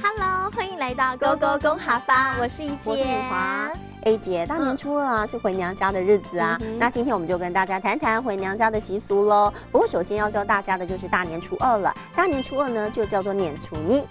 Hello， 欢迎来到勾勾公哈发，我是怡姐，我是敏华。A 姐，大年初二啊，是回娘家的日子啊。那今天我们就跟大家谈谈回娘家的习俗喽。不过首先要教大家的就是大年初二了。大年初二呢，就叫做年初二。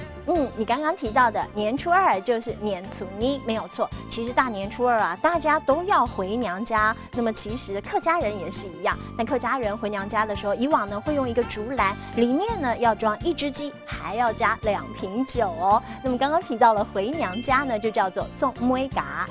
你刚刚提到的年初二就是年初二，没有错。其实大年初二啊，大家都要回娘家。那么其实客家人也是一样，但客家人回娘家的时候，以往呢会用一个竹篮，里面呢要装1只鸡，还要加2瓶酒哦。那么刚刚提到了回娘家呢，就叫做做妹嘎。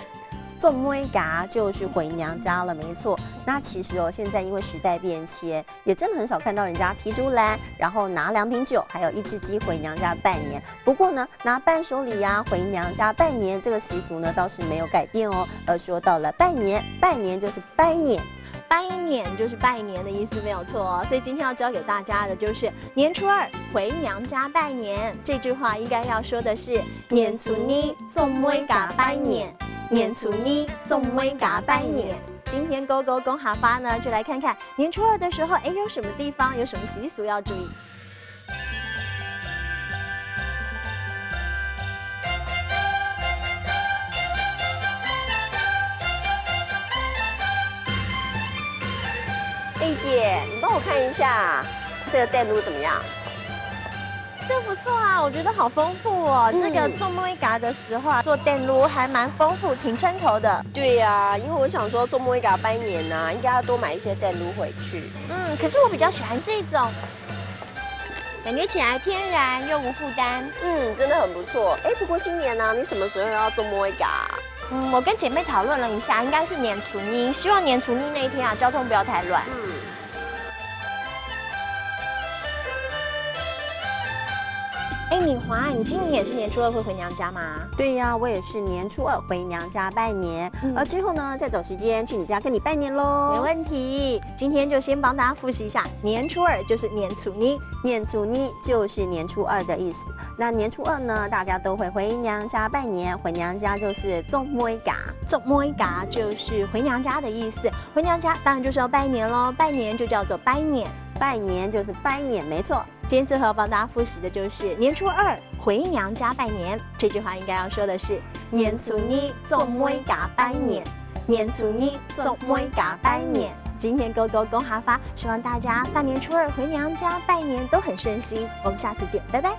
做妹嘎就是回娘家了，没错。那其实哦，现在因为时代变迁，也真的很少看到人家提竹篮，然后拿2瓶酒，还有1只鸡回娘家拜年。不过呢，拿伴手礼呀回娘家拜年这个习俗呢，倒是没有改变哦。而说到了拜年，拜年就是拜年。拜年就是拜年的意思，没有错哦。所以今天要教给大家的就是年初二回娘家拜年。这句话应该要说的是年初二做妹嘎拜年，年初二做妹嘎拜年。今天勾勾公哈发呢，就来看看年初二的时候，有什么地方有什么习俗要注意。丽姐，你帮我看一下这个电炉怎么样？这不错啊，我觉得好丰富哦。这个做妹嘎的时候啊，做电炉还蛮丰富，挺称头的。对呀，因为我想说做妹嘎拜年呐，应该要多买一些电炉回去。可是我比较喜欢这种，感觉起来天然又无负担。真的很不错。不过今年呢，你什么时候要做妹嘎？我跟姐妹讨论了一下，应该是年初二，希望年初二那一天啊，交通不要太乱。敏华，你今年也是年初二会回娘家吗？对呀，我也是年初二回娘家拜年，而之后呢，再找时间去你家跟你拜年喽。没问题，今天就先帮大家复习一下，年初二就是年初二，年初二就是年初二的意思。那年初二呢，大家都会回娘家拜年，回娘家就是做妹嘎，做妹嘎就是回娘家的意思。回娘家当然就是要拜年喽，拜年就叫做拜年，拜年就是拜年，没错。今天最后帮大家复习的就是年初二回娘家拜年，这句话应该要说的是年初二做妹嘎拜年，年初二做妹嘎拜年。今天勾勾公哈发，希望大家大年初二回娘家拜年都很顺心。我们下次见，拜拜。